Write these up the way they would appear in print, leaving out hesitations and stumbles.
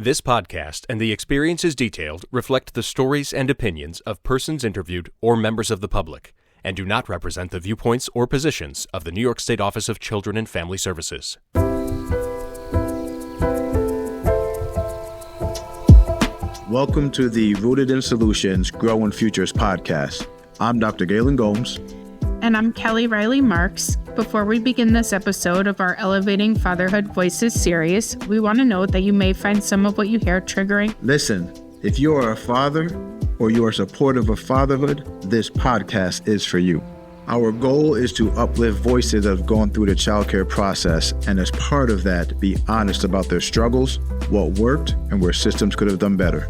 This podcast and the experiences detailed reflect the stories and opinions of persons interviewed or members of the public, and do not represent the viewpoints or positions of the New York State Office of Children and Family Services. Welcome to the Rooted in Solutions, Growing Futures podcast. I'm Dr. Galen Gomes. And I'm Kelly Riley Marks. Before we begin this episode of our Elevating Fatherhood Voices series, we want to note that you may find some of what you hear triggering. Listen, if you are a father or you are supportive of fatherhood, this podcast is for you. Our goal is to uplift voices that have gone through the childcare process, and as part of that, be honest about their struggles, what worked, and where systems could have done better.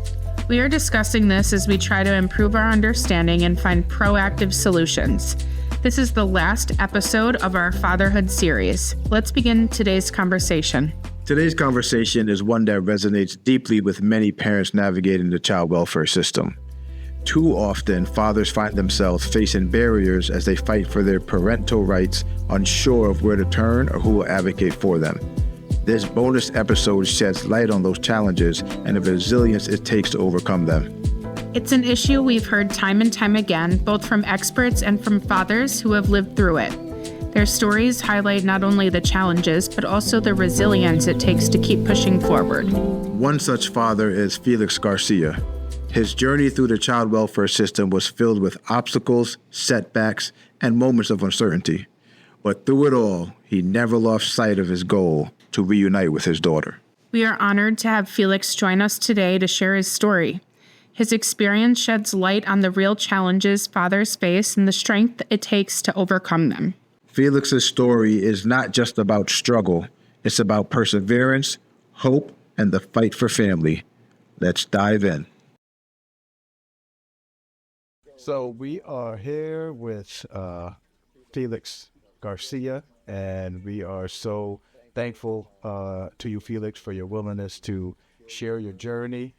We are discussing this as we try to improve our understanding and find proactive solutions. This is the last episode of our fatherhood series. Let's begin today's conversation. Today's conversation is one that resonates deeply with many parents navigating the child welfare system. Too often, fathers find themselves facing barriers as they fight for their parental rights, unsure of where to turn or who will advocate for them. This bonus episode sheds light on those challenges and the resilience it takes to overcome them. It's an issue we've heard time and time again, both from experts and from fathers who have lived through it. Their stories highlight not only the challenges, but also the resilience it takes to keep pushing forward. One such father is Felix Garcia. His journey through the child welfare system was filled with obstacles, setbacks, and moments of uncertainty. But through it all, he never lost sight of his goal to reunite with his daughter. We are honored to have Felix join us today to share his story. His experience sheds light on the real challenges fathers face and the strength it takes to overcome them. Felix's story is not just about struggle. It's about perseverance, hope, and the fight for family. Let's dive in. So we are here with Felix Garcia, and we are so thankful to you, Felix, for your willingness to share your journey.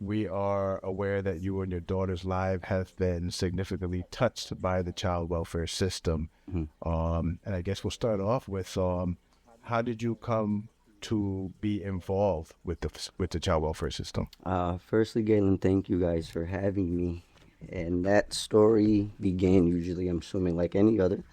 We are aware that you and your daughter's life have been significantly touched by the child welfare system. Mm-hmm. And I guess we'll start off with how did you come to be involved with the child welfare system? Firstly, Galen, thank you guys for having me. And that story began usually, I'm assuming, like any other,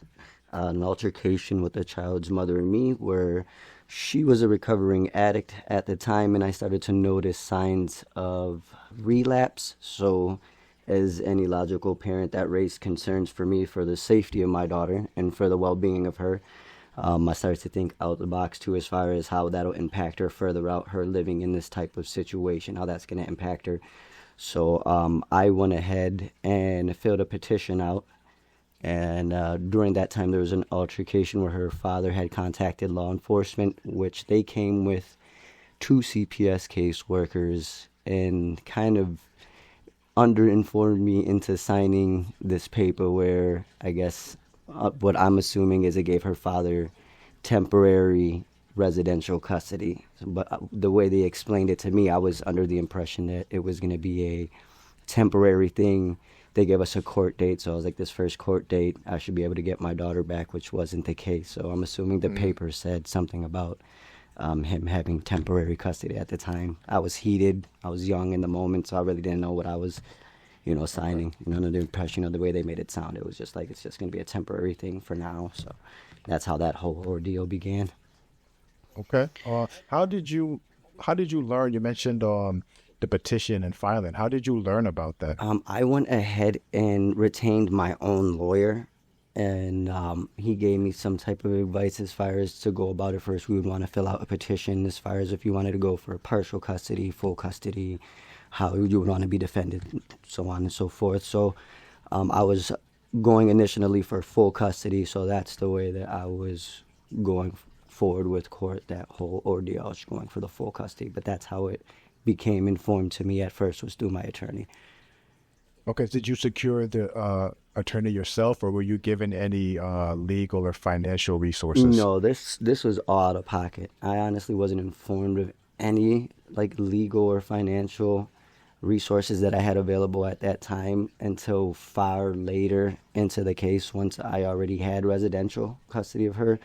an altercation with the child's mother and me, where she was a recovering addict at the time, and I started to notice signs of relapse. So as any logical parent, that raised concerns for me for the safety of my daughter and for the well-being of her. I started to think out the box too, as far as how that'll impact her further out, her living in this type of situation, how that's going to impact her. So I went ahead and filled a petition out. And during that time, there was an altercation where her father had contacted law enforcement, which they came with 2 CPS caseworkers and kind of underinformed me into signing this paper where I guess what I'm assuming is it gave her father temporary residential custody. But the way they explained it to me, I was under the impression that it was going to be a temporary thing. They gave us a court date, so I was like, this first court date, I should be able to get my daughter back, which wasn't the case. So I'm assuming the paper said something about him having temporary custody at the time. I was heated. I was young in the moment, so I really didn't know what I was, signing. Under the impression of the way they made it sound. It was just like, it's just going to be a temporary thing for now. So that's how that whole ordeal began. Okay. How did you learn? You mentioned the petition and filing. How did you learn about that? I went ahead and retained my own lawyer, and he gave me some type of advice as far as to go about it. First, we would want to fill out a petition as far as if you wanted to go for partial custody, full custody, how you would want to be defended, so on and so forth. So I was going initially for full custody, so that's the way that I was going forward with court. That whole ordeal, I was going for the full custody, but that's how it became informed to me at first, was through my attorney. Okay, did you secure the attorney yourself, or were you given any legal or financial resources? No, this was all out of pocket. I honestly wasn't informed of any legal or financial resources that I had available at that time until far later into the case, once I already had residential custody of her,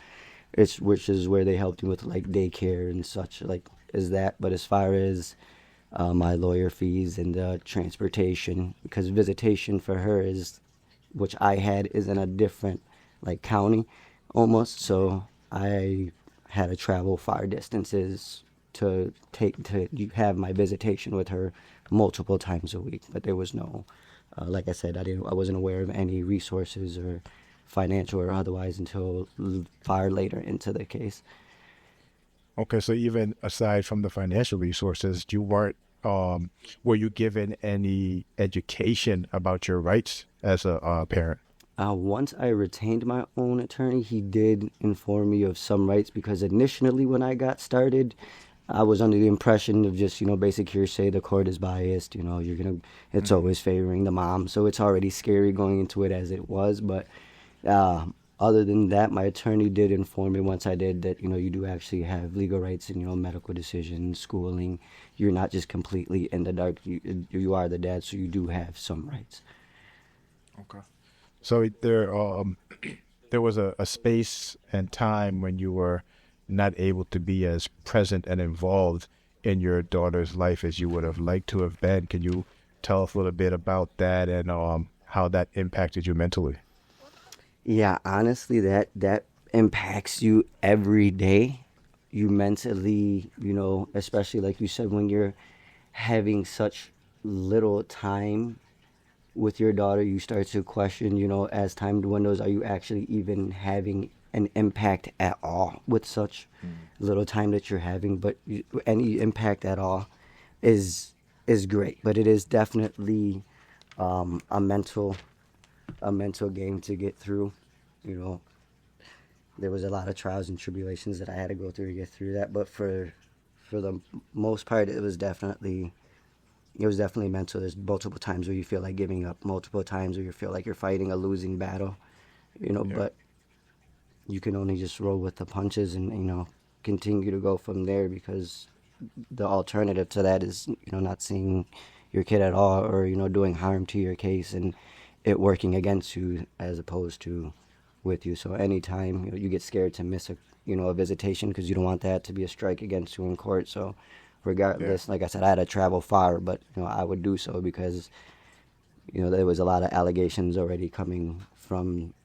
which is where they helped me with daycare and such, as that. But as far as my lawyer fees and transportation, because visitation for her which I had, is in a different like county almost. So I had to travel far distances to have my visitation with her multiple times a week. But there was no, like I said, I wasn't aware of any resources or financial or otherwise until far later into the case. Okay, so even aside from the financial resources, you weren't, were you given any education about your rights as a parent? Once I retained my own attorney, he did inform me of some rights, because initially when I got started, I was under the impression of just, basic hearsay. The court is biased, it's always favoring the mom. So it's already scary going into it as it was. But other than that, my attorney did inform me once I did that, you do actually have legal rights in, medical decisions, schooling. You're not just completely in the dark. You are the dad, so you do have some rights. Okay. So there was a space and time when you were not able to be as present and involved in your daughter's life as you would have liked to have been. Can you tell us a little bit about that and how that impacted you mentally? Yeah, honestly, that impacts you every day. You mentally, especially like you said, when you're having such little time with your daughter, you start to question, as time dwindles, are you actually even having an impact at all with such little time that you're having? But any impact at all is great. But it is definitely a mental game to get through. There was a lot of trials and tribulations that I had to go through to get through that. But for the most part, it was definitely mental. There's multiple times where you feel like giving up, multiple times where you feel like you're fighting a losing battle, but you can only just roll with the punches and, continue to go from there, because the alternative to that is, not seeing your kid at all, or, doing harm to your case and it working against you as opposed to with you. So anytime you get scared to miss a visitation, because you don't want that to be a strike against you in court. So regardless, like I said, I had to travel far, but I would do so because there was a lot of allegations already coming from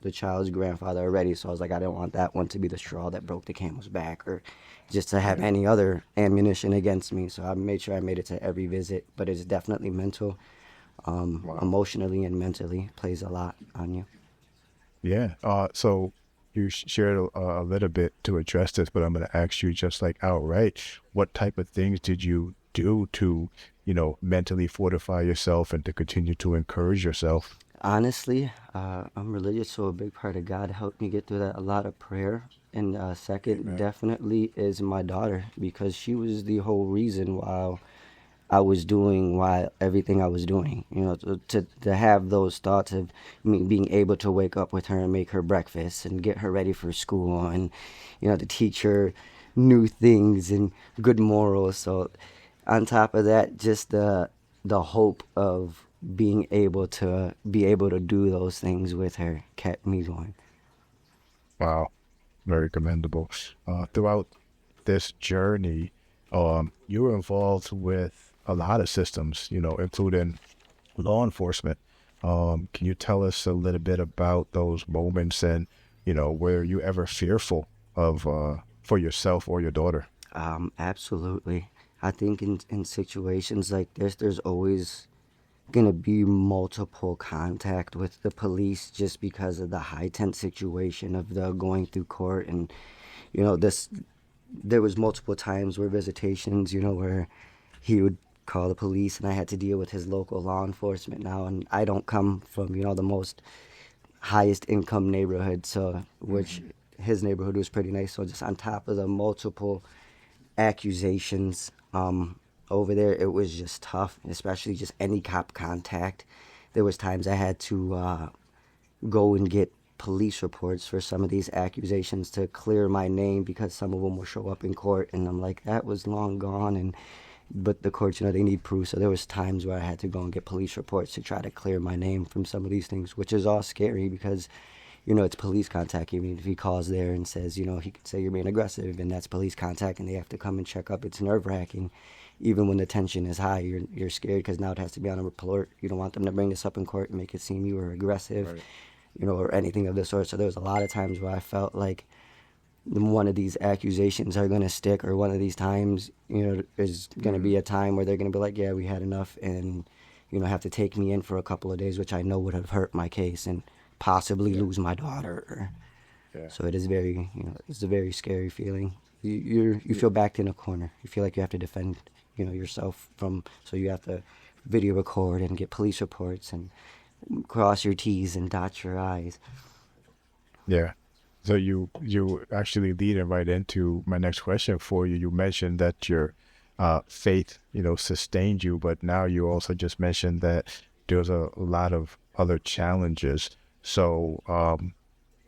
the child's grandfather already. So I was like, I don't want that one to be the straw that broke the camel's back, or just to have any other ammunition against me. So I made sure I made it to every visit. But it's definitely mental, emotionally and mentally plays a lot on you. Yeah. So you shared a little bit to address this, but I'm going to ask you just like outright, what type of things did you do to, mentally fortify yourself and to continue to encourage yourself? Honestly, I'm religious, so a big part of God helped me get through that. A lot of prayer. And second, definitely is my daughter, because she was the whole reason why everything I was doing. To have those thoughts of me being able to wake up with her and make her breakfast and get her ready for school, and to teach her new things and good morals. So on top of that, just the hope of being able to do those things with her kept me going. Wow, very commendable. Throughout this journey, you were involved with a lot of systems, including law enforcement. Can you tell us a little bit about those moments, and were you ever fearful of for yourself or your daughter? Absolutely. I think in situations like this, there's always gonna be multiple contact with the police, just because of the high tense situation of the going through court. And there was multiple times where visitations, where he would call the police and I had to deal with his local law enforcement now. And I don't come from the most highest income neighborhood, so which his neighborhood was pretty nice. So just on top of the multiple accusations over there, it was just tough, especially just any cop contact. There was times I had to go and get police reports for some of these accusations to clear my name, because some of them will show up in court and I'm like, that was long gone. But the courts, they need proof. So there was times where I had to go and get police reports to try to clear my name from some of these things, which is all scary because, it's police contact. Even if he calls there and says, he could say you're being aggressive, and that's police contact, and they have to come and check up. It's nerve-wracking. Even when the tension is high, you're scared because now it has to be on a report. You don't want them to bring this up in court and make it seem you were aggressive, right, or anything of the sort. So there was a lot of times where I felt like one of these accusations are going to stick, or one of these times, is going to be a time where they're going to be like, yeah, we had enough, and, have to take me in for a couple of days, which I know would have hurt my case and possibly lose my daughter. Yeah. So it is very, it's a very scary feeling. You feel backed in a corner. You feel like you have to defend, yourself so you have to video record and get police reports and cross your T's and dot your I's. Yeah. So you actually lead right into my next question for you. You mentioned that your faith, sustained you, but now you also just mentioned that there's a lot of other challenges. So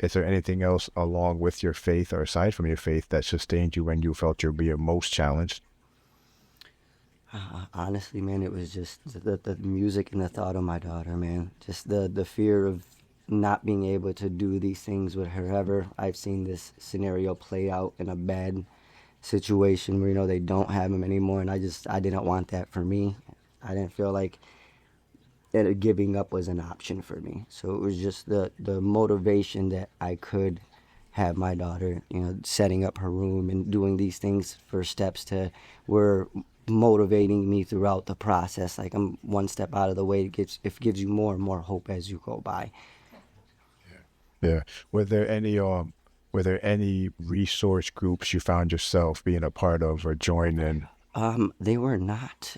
is there anything else along with your faith or aside from your faith that sustained you when you felt you're being most challenged? Honestly, man, it was just the music and the thought of my daughter, man. Just the fear of not being able to do these things with her ever. I've seen this scenario play out in a bad situation where, they don't have him anymore, and I didn't want that for me. I didn't feel like giving up was an option for me. So it was just the motivation that I could have my daughter, setting up her room and doing these things for steps to were motivating me throughout the process. Like, I'm one step out of the way. It gives you more and more hope as you go by. Yeah. Were there any resource groups you found yourself being a part of or joining? They were not.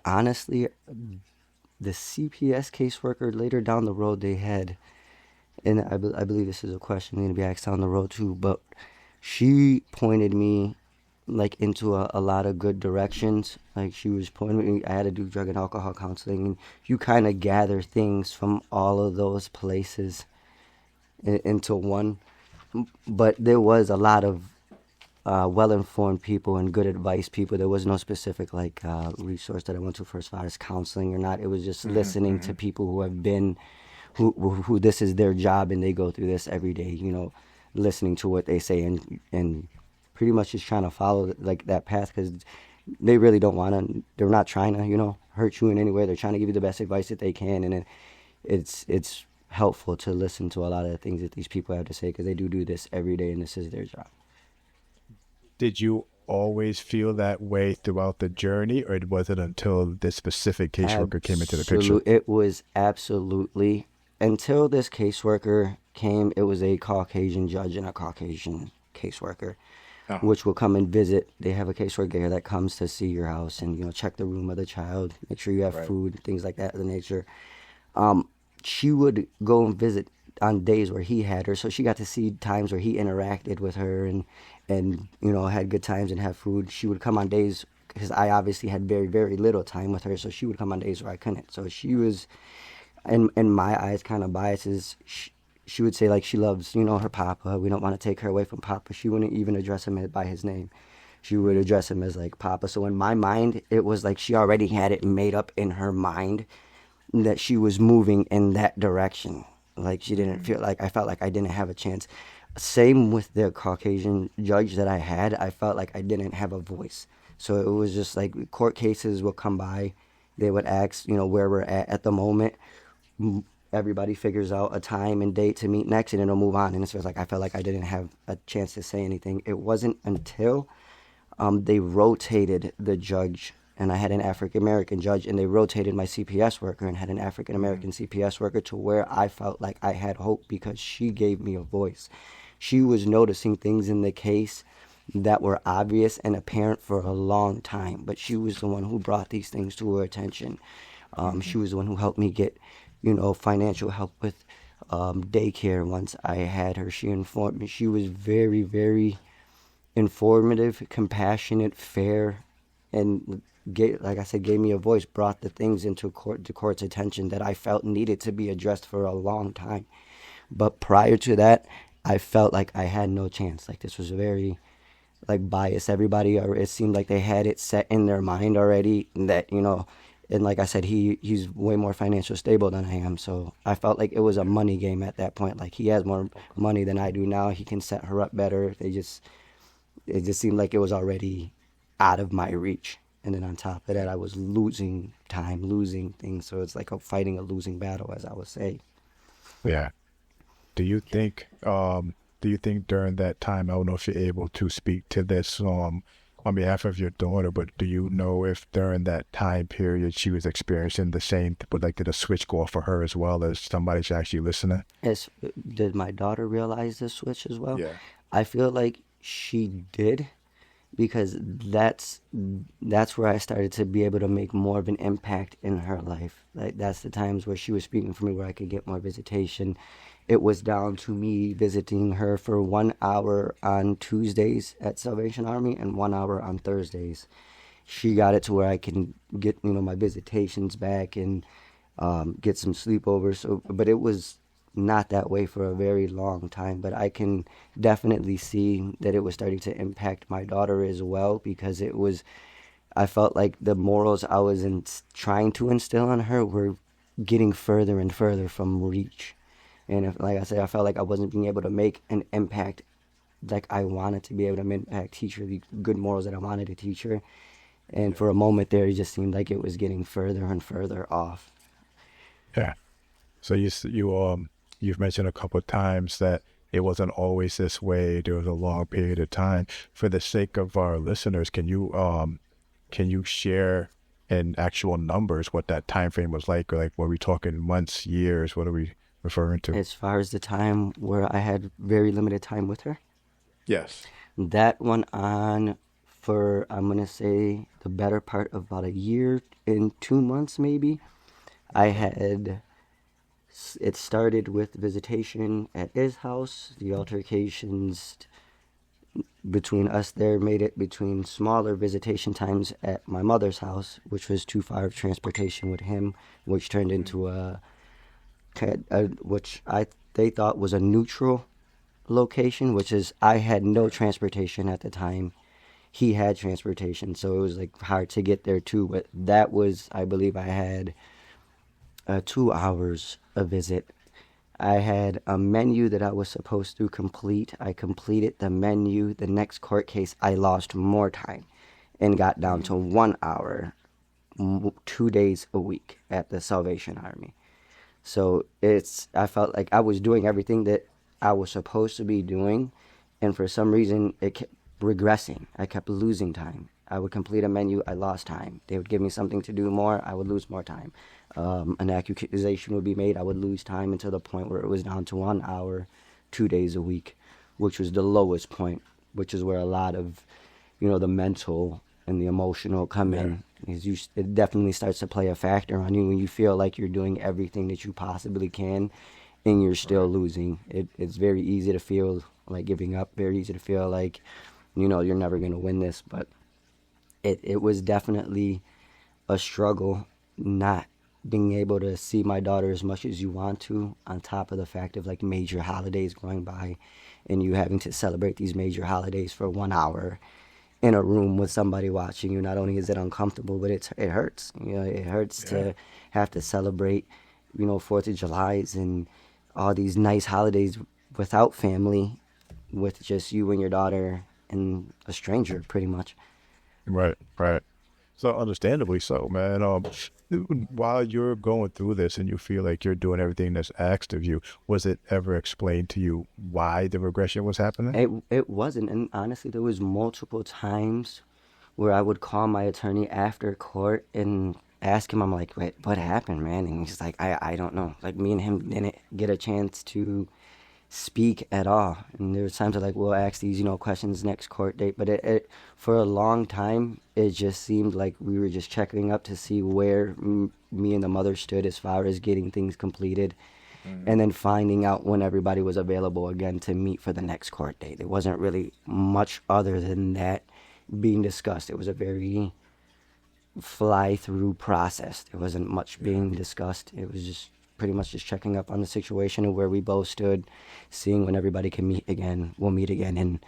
Honestly, the CPS caseworker later down the road they had, and I believe this is a question going to be asked down the road too, but she pointed me into a lot of good directions. Like, she was pointing me, I had to do drug and alcohol counseling, and you kind of gather things from all of those places into one. But there was a lot of well-informed people and good advice people. There was no specific resource that I went to for as far as counseling or not. It was just listening to people who have been, who this is their job and they go through this every day, listening to what they say and pretty much just trying to follow that path, because they really don't want to, they're not trying to, hurt you in any way. They're trying to give you the best advice that they can, and it's helpful to listen to a lot of the things that these people have to say, because they do this every day and this is their job. Did you always feel that way throughout the journey, or was it until this specific caseworker came into the picture? It was absolutely until this caseworker came. It was a Caucasian judge and a Caucasian caseworker, which will come and visit. They have a caseworker here that comes to see your house and check the room of the child, make sure you have food, things like that of the nature. She would go and visit on days where he had her, so she got to see times where he interacted with her and had good times and have food. She would come on days, because I obviously had very, very little time with her, so she would come on days where I couldn't. So she was, in my eyes, kind of biases. She would say she loves her papa. We don't want to take her away from papa. She wouldn't even address him by his name. She would address him as papa. So in my mind, it was she already had it made up in her mind that she was moving in that direction. She didn't feel I felt like I didn't have a chance. Same with the Caucasian judge that I had. I felt like I didn't have a voice. So it was just court cases would come by. They would ask, where we're at the moment. Everybody figures out a time and date to meet next, and it'll move on. And it's just I felt like I didn't have a chance to say anything. It wasn't until they rotated the judge, and I had an African-American judge, and they rotated my CPS worker and had an African-American CPS worker, to where I felt like I had hope, because she gave me a voice. She was noticing things in the case that were obvious and apparent for a long time, but she was the one who brought these things to her attention. She was the one who helped me get, financial help with daycare once I had her. She informed me. She was very, very informative, compassionate, fair, and gave me a voice, brought the things into the court's attention that I felt needed to be addressed for a long time. But prior to that, I felt like I had no chance. This was very biased. Everybody, it seemed like they had it set in their mind already that And like I said, he's way more financially stable than I am. So I felt like it was a money game at that point. Like he has more money than I do now. He can set her up better. It just seemed like it was already out of my reach. And then on top of that, I was losing time, losing things. So it's like fighting a losing battle, as I would say. Yeah. Do you think during that time, I don't know if you're able to speak to this on behalf of your daughter, but do you know if during that time period she was experiencing the same, but like did a switch go off for her as well as somebody's actually listening? Did my daughter realize the switch as well? Yeah. I feel like she did, because that's where I started to be able to make more of an impact in her life. Like that's the times where she was speaking for me, where I could get more visitation. It was down to me visiting her for 1 hour on Tuesdays at Salvation Army and 1 hour on Thursdays. She got it to where I can get my visitations back and get some sleepovers. So, but it was not that way for a very long time. But I can definitely see that it was starting to impact my daughter as well, because I felt like the morals I was trying to instill in her were getting further and further from reach. And like I said, I felt like I wasn't being able to make an impact like I wanted to be able to teach her the good morals that I wanted to teach her. And for a moment there, it just seemed like it was getting further and further off. Yeah. So you've mentioned a couple of times that it wasn't always this way. There was a long period of time. For the sake of our listeners, can you share in actual numbers what that time frame was like? Or like, were we talking months, years? What are we referring to? As far as the time where I had very limited time with her? Yes. That went on for, I'm going to say, the better part of about a year and 2 months maybe. It started with visitation at his house. The altercations between us there made it between smaller visitation times at my mother's house, which was too far of transportation with him, which turned into they thought was a neutral location, which is I had no transportation at the time. He had transportation, so it was like hard to get there too. But that was, I believe, I had 2 hours a visit. I had a menu that I was supposed to complete. I completed the menu. The next court case, I lost more time and got down to 1 hour, 2 days a week at the Salvation Army. So I felt like I was doing everything that I was supposed to be doing, and for some reason it kept regressing. I kept losing time. I would complete a menu, I lost time. They would give me something to do more, I would lose more time. An accusation would be made, I would lose time until the point where it was down to 1 hour, 2 days a week, which was the lowest point, which is where a lot of, the mental and the emotional come in. It definitely starts to play a factor on you when you feel like you're doing everything that you possibly can and you're still losing. It's very easy to feel like giving up, very easy to feel like, you're never going to win this. But it was definitely a struggle not being able to see my daughter as much as you want to, on top of the fact of like major holidays going by and you having to celebrate these major holidays for 1 hour in a room with somebody watching you. Not only is it uncomfortable, but it hurts. It hurts to have to celebrate, 4th of July's and all these nice holidays without family, with just you and your daughter and a stranger, pretty much. Right. So understandably so, man. While you're going through this and you feel like you're doing everything that's asked of you, was it ever explained to you why the regression was happening? It wasn't, and honestly, there was multiple times where I would call my attorney after court and ask him, I'm like, wait, what happened, man? And he's like, I don't know. Like, me and him didn't get a chance to speak at all. And there was times like, we'll ask these, questions next court date. But it for a long time, it just seemed like we were just checking up to see where me and the mother stood as far as getting things completed. And then finding out when everybody was available again to meet for the next court date. There wasn't really much other than that being discussed. It was a very fly-through process. There wasn't much being discussed. It was just pretty much just checking up on the situation and where we both stood, seeing when everybody can meet again. We'll meet again in,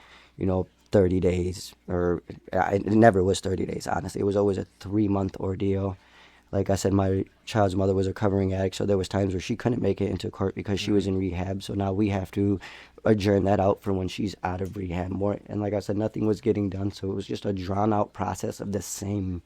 30 days. Or it never was 30 days, honestly. It was always a 3-month ordeal. Like I said, my child's mother was a recovering addict, so there was times where she couldn't make it into court because she was in rehab. So now we have to adjourn that out for when she's out of rehab more. And like I said, nothing was getting done, so it was just a drawn-out process of the same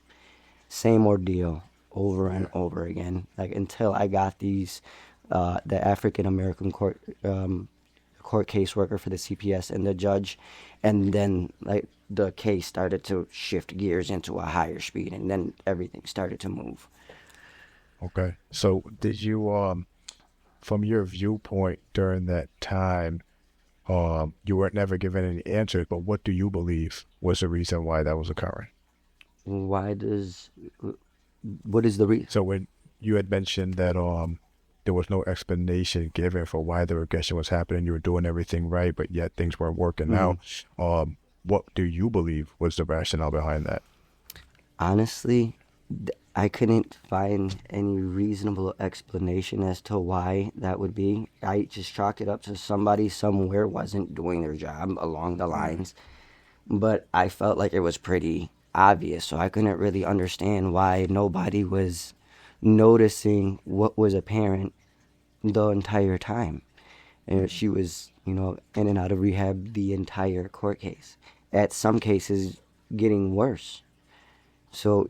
ordeal over and over again, like until I got these the African American court caseworker for the CPS and the judge, and then like the case started to shift gears into a higher speed, and then everything started to move. Okay. So did you, from your viewpoint during that time, you weren't never given any answers, but what do you believe was the reason why that was occurring? What is the reason? So when you had mentioned that there was no explanation given for why the regression was happening, you were doing everything right, but yet things weren't working out. What do you believe was the rationale behind that? Honestly, I couldn't find any reasonable explanation as to why that would be. I just chalked it up to somebody somewhere wasn't doing their job along the lines. But I felt like it was pretty obvious, so I couldn't really understand why nobody was noticing what was apparent the entire time. And she was, in and out of rehab the entire court case. At some cases, getting worse. So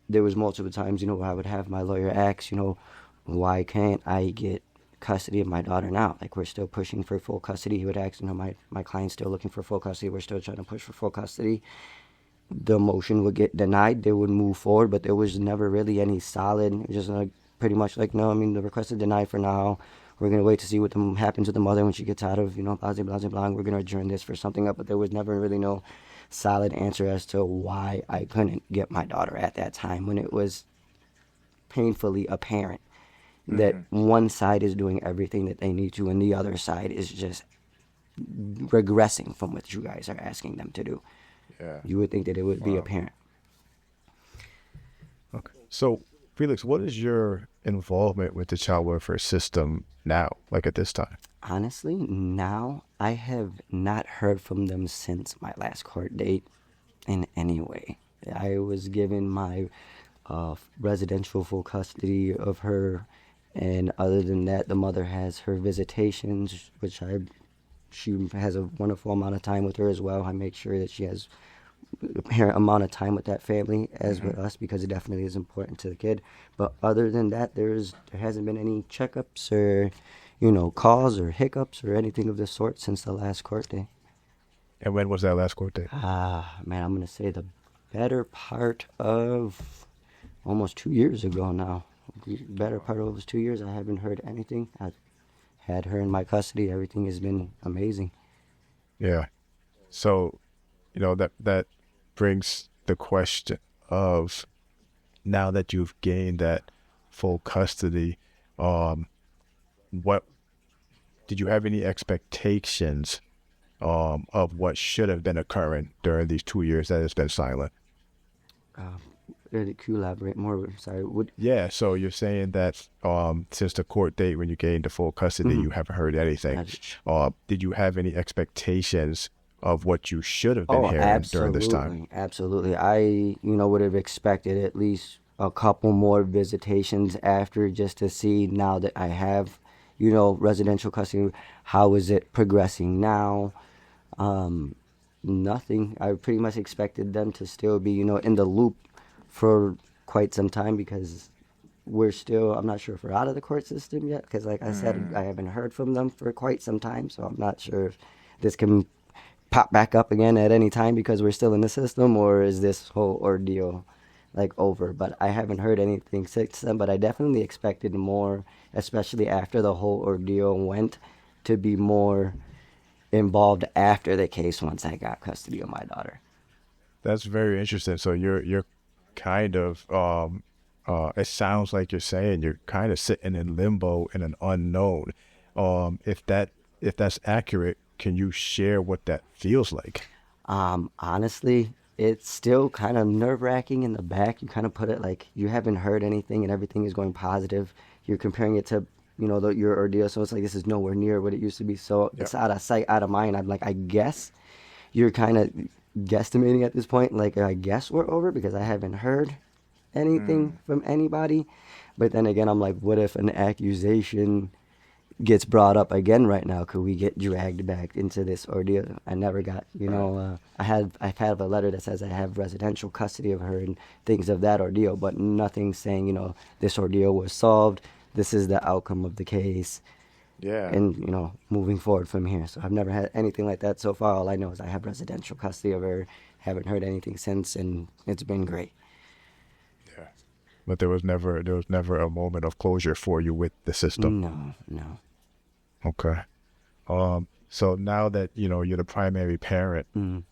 there was multiple times, where I would have my lawyer ask, why can't I get custody of my daughter now? Like, we're still pushing for full custody. He would ask, my client's still looking for full custody. We're still trying to push for full custody. The motion would get denied. They would move forward, but there was never really any solid. It was just like pretty much like, no, the request is denied for now. We're going to wait to see what happens to the mother when she gets out of, blah, blah, blah, blah. We're going to adjourn this for something up, but there was never really no solid answer as to why I couldn't get my daughter at that time, when it was painfully apparent that one side is doing everything that they need to and the other side is just regressing from what you guys are asking them to do. Yeah. You would think that it would be apparent. Okay. So, Felix, what is your involvement with the child welfare system now, like at this time? Honestly, now I have not heard from them since my last court date in any way. I was given my residential full custody of her, and other than that, the mother has her visitations, which she has a wonderful amount of time with her as well. I make sure that she has a parent amount of time with that family as with us, because it definitely is important to the kid. But other than that, there hasn't been any checkups or calls or hiccups or anything of the sort since the last court day. And when was that last court date? Man, I'm going to say the better part of almost 2 years ago now. Better part of almost 2 years, I haven't heard anything. I had her in my custody. Everything has been amazing. Yeah. So, that brings the question of, now that you've gained that full custody, what did you have any expectations of what should have been occurring during these 2 years that it's been silent? Could you elaborate more? Sorry. Yeah, so you're saying that since the court date when you gained the full custody, you haven't heard anything. Did you have any expectations of what you should have been hearing during this time? Absolutely. I, would have expected at least a couple more visitations after, just to see, now that I have, residential custody, how is it progressing now? Nothing. I pretty much expected them to still be, in the loop for quite some time, because we're still, I'm not sure if we're out of the court system yet, because like I said, I haven't heard from them for quite some time, so I'm not sure if this can pop back up again at any time because we're still in the system, or is this whole ordeal over? But I haven't heard anything since then, but I definitely expected more, especially after the whole ordeal went, to be more involved after the case once I got custody of my daughter. That's very interesting. So you're kind of it sounds like you're saying you're kind of sitting in limbo in an unknown. If that's accurate, can you share what that feels like? Honestly, it's still kind of nerve-wracking in the back. You kind of put it like you haven't heard anything and everything is going positive. You're comparing it to, your ordeal. So it's like, this is nowhere near what it used to be. So It's out of sight, out of mind. I'm like, I guess you're kind of guesstimating at this point. Like, I guess we're over because I haven't heard anything from anybody. But then again, I'm like, what if an accusation gets brought up again right now? Could we get dragged back into this ordeal? I never got, I have a letter that says I have residential custody of her and things of that ordeal, but nothing saying, this ordeal was solved. This is the outcome of the case. Yeah. And, moving forward from here. So I've never had anything like that so far. All I know is I have residential custody of her. Haven't heard anything since, and it's been great. Yeah. But there was never a moment of closure for you with the system. No. Okay. So now that you're the primary parent,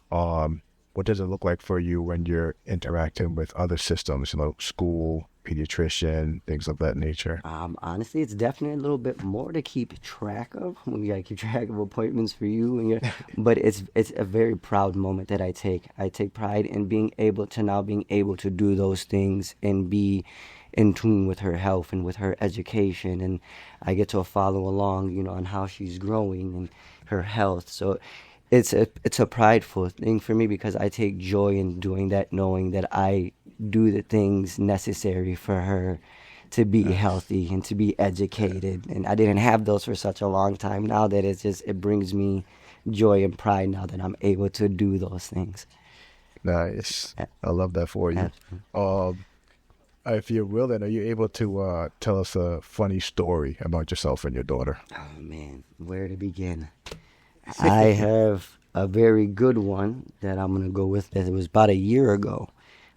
what does it look like for you when you're interacting with other systems? School, pediatrician, things of that nature. Honestly, it's definitely a little bit more to keep track of. We gotta keep track of appointments for you, but it's a very proud moment that I take. I take pride in being able to do those things and be in tune with her health and with her education, and I get to follow along, on how she's growing and her health. So it's a prideful thing for me because I take joy in doing that, knowing that I do the things necessary for her to be healthy and to be educated. And I didn't have those for such a long time. Now that it brings me joy and pride now that I'm able to do those things. Nice. I love that for you. If you're willing, are you able to tell us a funny story about yourself and your daughter? Oh man, where to begin? I have a very good one that I'm gonna go with. It was about a year ago.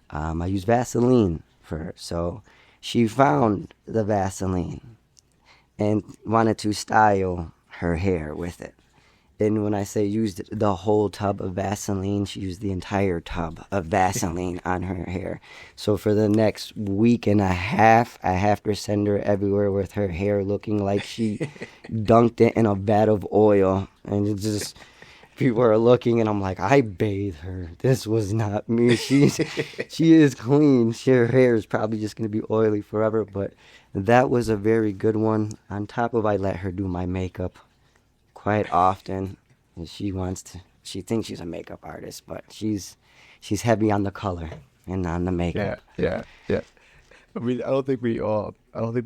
I used Vaseline for her, so she found the Vaseline and wanted to style her hair with it. And when I say used the whole tub of Vaseline, she used the entire tub of Vaseline on her hair. So for the next week and a half, I have to send her everywhere with her hair looking like she dunked it in a vat of oil. And it just, people are looking and I'm like, I bathe her. This was not me. She is clean. Her hair is probably just going to be oily forever. But that was a very good one. On top of I let her do my makeup quite often, and she thinks she's a makeup artist, but she's heavy on the color and on the makeup. Yeah. I mean, I don't think we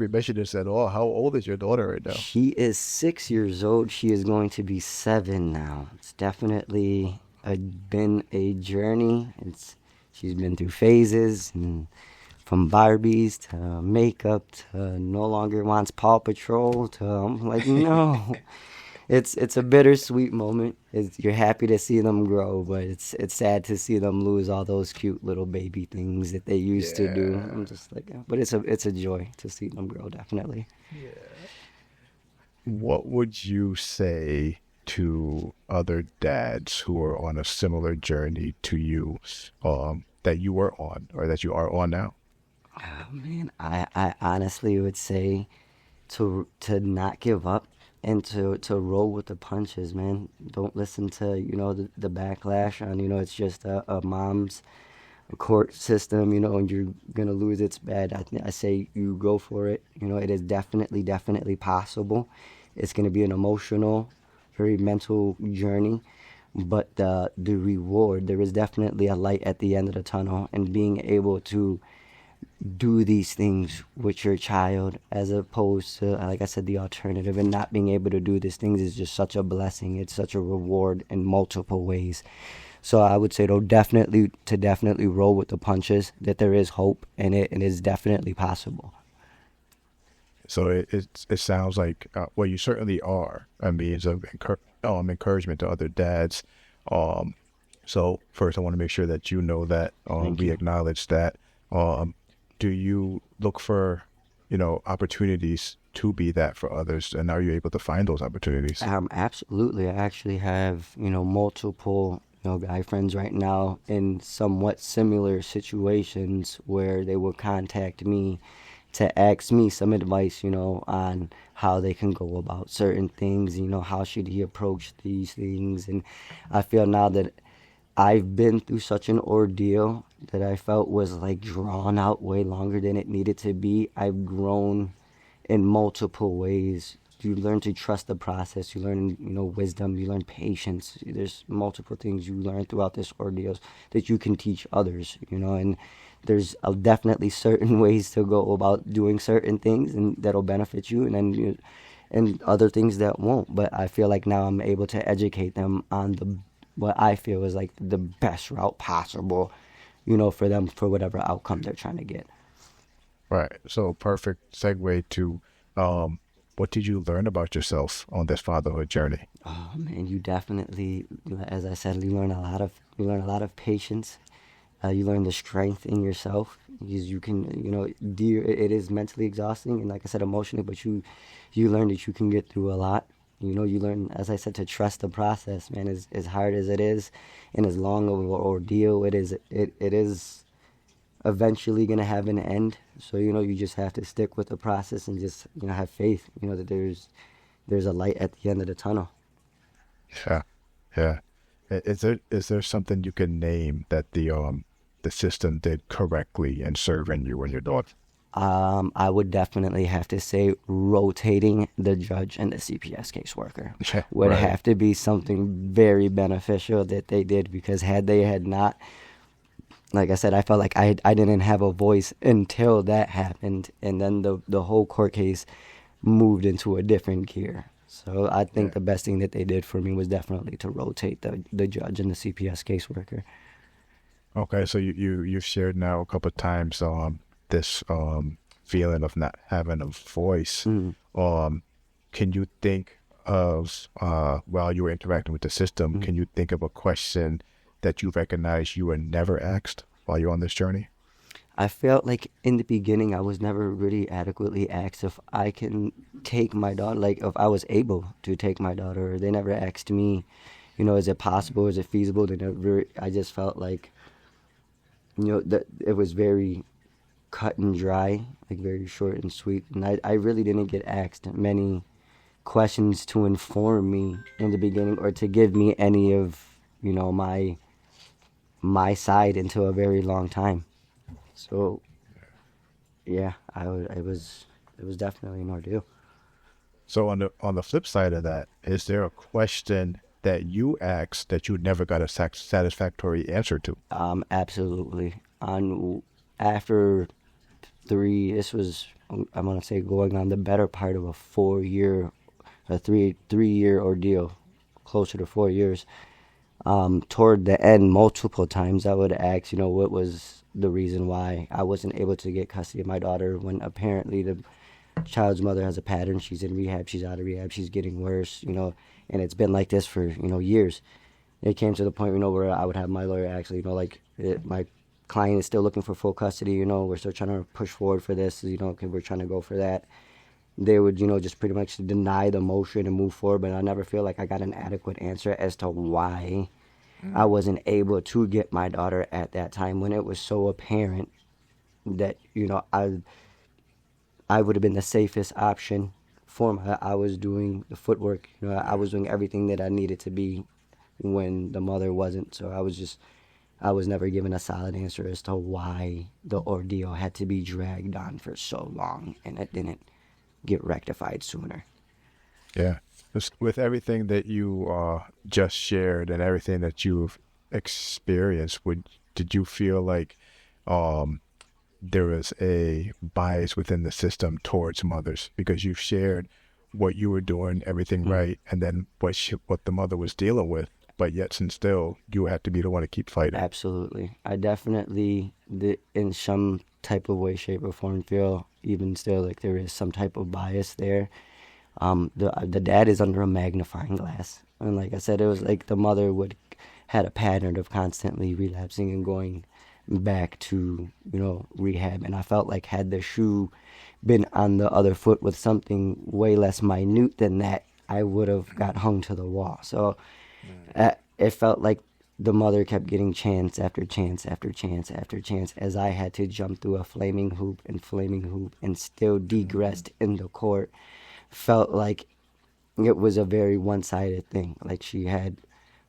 mentioned this at all. How old is your daughter right now? She is 6 years old. She is going to be 7 now. It's definitely been a journey. She's been through phases, and from Barbies to makeup to no longer wants Paw Patrol to I'm like, no. It's a bittersweet moment. You're happy to see them grow, but it's sad to see them lose all those cute little baby things that they used to do. I'm just like, but it's a joy to see them grow, definitely. Yeah. What would you say to other dads who are on a similar journey to you, that you were on or that you are on now? Oh man, I honestly would say to not give up. And to roll with the punches, man. Don't listen to, the backlash on, it's just a mom's court system, and you're going to lose. It's bad. I say you go for it. It is definitely possible. It's going to be an emotional, very mental journey. But the reward, there is definitely a light at the end of the tunnel. And being able to do these things with your child as opposed to, like I said, the alternative, and not being able to do these things is just such a blessing. It's such a reward in multiple ways. So I would say to definitely roll with the punches, that there is hope and it is definitely possible. So it sounds like, well, you certainly are a means of encouragement to other dads. So first I want to make sure that you know that we acknowledge that. Do you look for, opportunities to be that for others, and are you able to find those opportunities? Absolutely. I actually have, multiple, guy friends right now in somewhat similar situations where they will contact me to ask me some advice, on how they can go about certain things, how should he approach these things. And I feel now that I've been through such an ordeal that I felt was like drawn out way longer than it needed to be. I've grown in multiple ways. You learn to trust the process. You learn, wisdom. You learn patience. There's multiple things you learn throughout this ordeal that you can teach others, and there's definitely certain ways to go about doing certain things and that'll benefit you, and then and other things that won't. But I feel like now I'm able to educate them on what I feel is like the best route possible, for them, for whatever outcome they're trying to get. Right. So perfect segue to what did you learn about yourself on this fatherhood journey? Oh man, you definitely, as I said, you learn a lot of patience. You learn the strength in yourself, because you can, it is mentally exhausting, and like I said, emotionally, but you learn that you can get through a lot. You learn, as I said, to trust the process, man. As hard as it is, and as long of an ordeal it is eventually going to have an end. So, you just have to stick with the process and just, have faith, that there's a light at the end of the tunnel. Yeah. Yeah. Is there something you can name that the system did correctly in serving you when you're doing? I would definitely have to say rotating the judge and the CPS caseworker would Right. have to be something very beneficial that they did, because had not, like I said, I felt like I didn't have a voice until that happened, and then the whole court case moved into a different gear. So I think the best thing that they did for me was definitely to rotate the judge and the CPS caseworker. Okay, so you've shared now a couple of times this feeling of not having a voice. Can you think of while you were interacting with the system, can you think of a question that you recognize you were never asked while you're on this journey? I felt like in the beginning I was never really adequately asked if I can take my daughter, like if I was able to take my daughter. They never asked me, is it possible, is it feasible? I just felt like, that it was very cut and dry, like very short and sweet. And I really didn't get asked many questions to inform me in the beginning, or to give me any of, my side until a very long time. So, yeah, it was definitely an ordeal. So on the flip side of that, is there a question that you asked that you never got a satisfactory answer to? Absolutely. After this was, I want to say, going on the better part of a 4-year, a 3-year ordeal, closer to 4 years. Toward the end, multiple times I would ask, what was the reason why I wasn't able to get custody of my daughter, when apparently the child's mother has a pattern. She's in rehab, she's out of rehab, she's getting worse, and it's been like this for, years. It came to the point, where I would have my lawyer actually, my client is still looking for full custody, we're still trying to push forward for this, okay, we're trying to go for that. They would, just pretty much deny the motion and move forward, but I never feel like I got an adequate answer as to why I wasn't able to get my daughter at that time, when it was so apparent that, I would have been the safest option for my. I was doing the footwork, I was doing everything that I needed to be when the mother wasn't. So I was never given a solid answer as to why the ordeal had to be dragged on for so long, and it didn't get rectified sooner. Yeah. With everything that you just shared and everything that you've experienced, did you feel like there was a bias within the system towards mothers? Because you've shared what you were doing, everything right, and then what the mother was dealing with, but yet and still you had to be the one to keep fighting. Absolutely. I definitely, in some type of way, shape, or form, feel even still like there is some type of bias there. The dad is under a magnifying glass, and like I said, it was like the mother had a pattern of constantly relapsing and going back to rehab, and I felt like had the shoe been on the other foot with something way less minute than that, I would have got hung to the wall. So it felt like the mother kept getting chance after chance after chance after chance, as I had to jump through a flaming hoop and still degressed in the court. Felt like it was a very one-sided thing. Like she had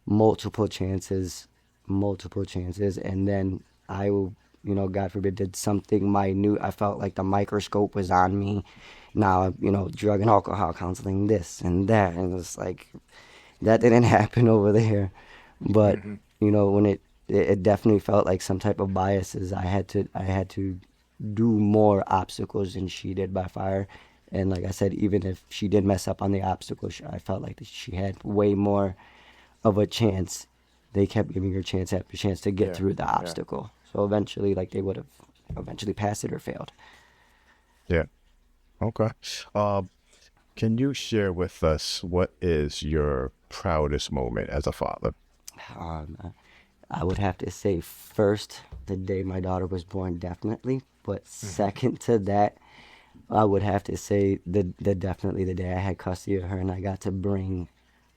multiple chances, and then I, God forbid, did something minute. I felt like the microscope was on me. Now, drug and alcohol counseling, this and that, and it's like that didn't happen over there. But when it definitely felt like some type of biases. I had to do more obstacles than she did by far. And like I said, even if she did mess up on the obstacles, I felt like that she had way more of a chance. They kept giving her chance after chance to get through the obstacle. So eventually, like, they would have eventually passed it or failed. Yeah. Okay. Can you share with us what is your proudest moment as a father? I would have to say first, the day my daughter was born, definitely. But second to that, I would have to say definitely the day I had custody of her and I got to bring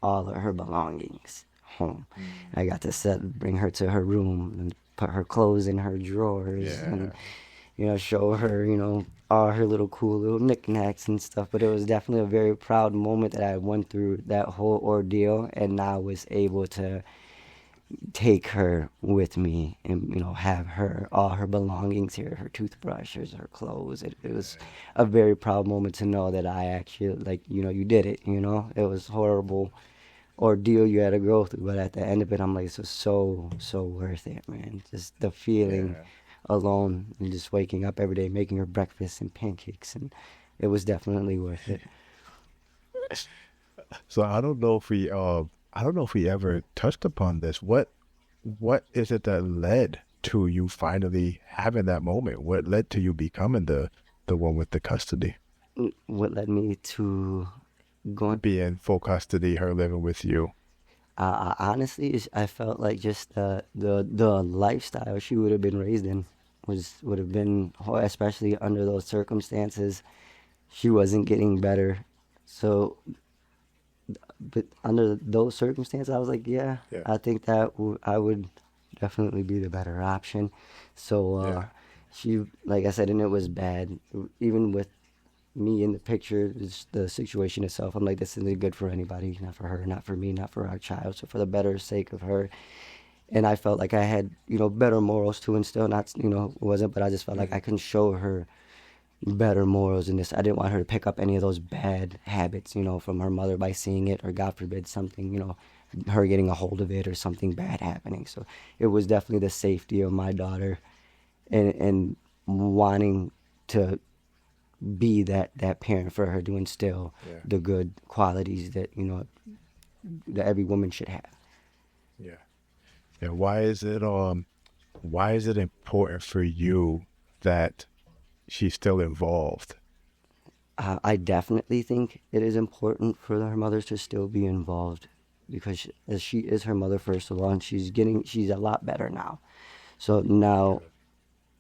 all of her belongings home. I got to bring her to her room and put her clothes in her drawers and, show her, all her little cool little knickknacks and stuff. But it was definitely a very proud moment that I went through that whole ordeal and now was able to take her with me and have all her belongings here, her toothbrushes, her clothes. It was a very proud moment to know that I actually you did it. It was horrible ordeal you had to go through, but at the end of it I'm like, this was so worth it, man. Just the feeling alone and just waking up every day making her breakfast and pancakes, and it was definitely worth it. So I don't know if we ever touched upon this. What is it that led to you finally having that moment? What led to you becoming the one with the custody? What led me to be in full custody, her living with you? Honestly, I felt like just the lifestyle she would have been raised in would have been, especially under those circumstances, she wasn't getting better. So, but under those circumstances, I was like, I think that I would definitely be the better option. So she, like I said, and it was bad. Even with me in the picture, the situation itself, I'm like, this isn't good for anybody, not for her, not for me, not for our child. So for the better sake of her. And I felt like I had, better morals to instill. Not, it wasn't, but I just felt like I can show her better morals in this. I didn't want her to pick up any of those bad habits, from her mother by seeing it, or God forbid something, her getting a hold of it or something bad happening. So it was definitely the safety of my daughter and wanting to be that parent for her, to instill the good qualities that that every woman should have. And why is it important for you that she's still involved? I definitely think it is important for her mothers to still be involved, because as she is her mother first of all, and she's a lot better now. So now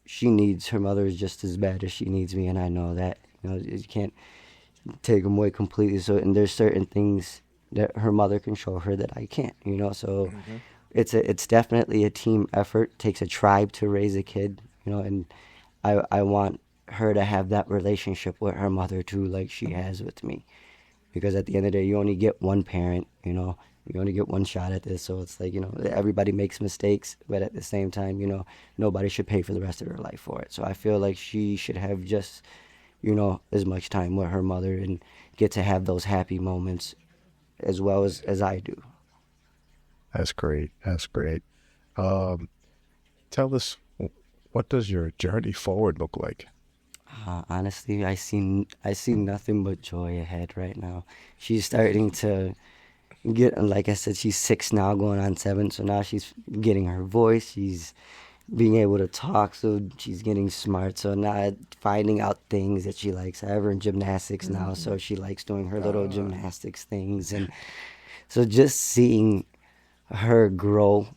she needs her mother just as bad as she needs me, and I know that. You can't take them away completely. So, and there's certain things that her mother can show her that I can't. So it's definitely a team effort. It takes a tribe to raise a kid. And I want her to have that relationship with her mother too, like she has with me. Because at the end of the day, you only get one parent. You only get one shot at this. So it's like, everybody makes mistakes, but at the same time, nobody should pay for the rest of their life for it. So I feel like she should have just, as much time with her mother and get to have those happy moments as well as I do. That's great. Tell us, what does your journey forward look like? Honestly, I see nothing but joy ahead right now. She's starting to get, like I said, she's 6 now, going on 7. So now she's getting her voice. She's being able to talk, so she's getting smart. So now finding out things that she likes. I have her in gymnastics now, so she likes doing her little gymnastics things. And so just seeing her grow,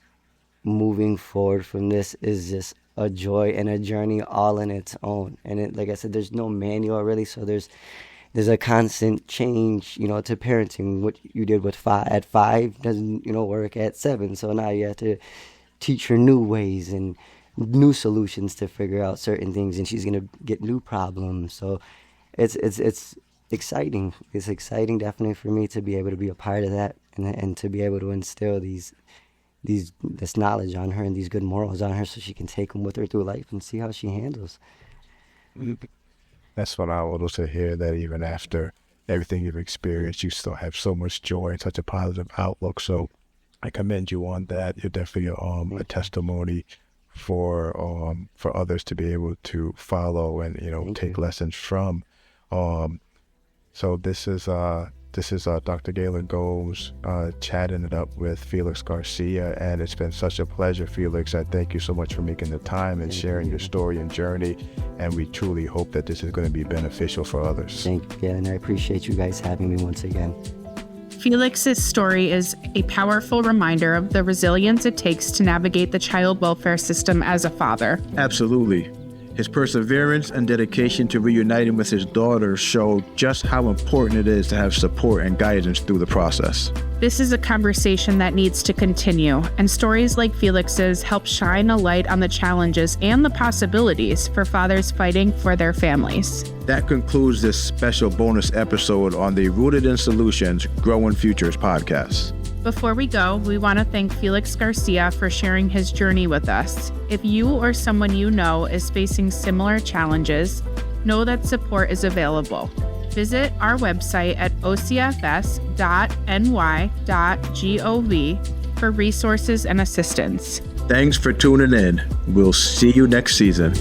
moving forward from this, is just a joy and a journey all in its own. And like I said, there's no manual really, so there's a constant change, to parenting. What you did at 5 doesn't, work at 7. So now you have to teach her new ways and new solutions to figure out certain things, and she's gonna get new problems. So it's exciting. It's exciting definitely for me to be able to be a part of that, and to be able to instill this knowledge on her and these good morals on her, so she can take them with her through life and see how she handles. That's phenomenal to hear, that even after everything you've experienced, you still have so much joy and such a positive outlook. So I commend you on that. You're definitely a testimony for others to be able to follow and take lessons from. So this is Dr. Galen Gomes chatting it up with Felix Garcia, and it's been such a pleasure, Felix. I thank you so much for making the time and sharing your story and journey, and we truly hope that this is going to be beneficial for others. Thank you, Galen. I appreciate you guys having me once again. Felix's story is a powerful reminder of the resilience it takes to navigate the child welfare system as a father. Absolutely. His perseverance and dedication to reuniting with his daughter show just how important it is to have support and guidance through the process. This is a conversation that needs to continue, and stories like Felix's help shine a light on the challenges and the possibilities for fathers fighting for their families. That concludes this special bonus episode on the Rooted in Solutions, Growing Futures podcast. Before we go, we want to thank Felix Garcia for sharing his journey with us. If you or someone you know is facing similar challenges, know that support is available. Visit our website at ocfs.ny.gov for resources and assistance. Thanks for tuning in. We'll see you next season.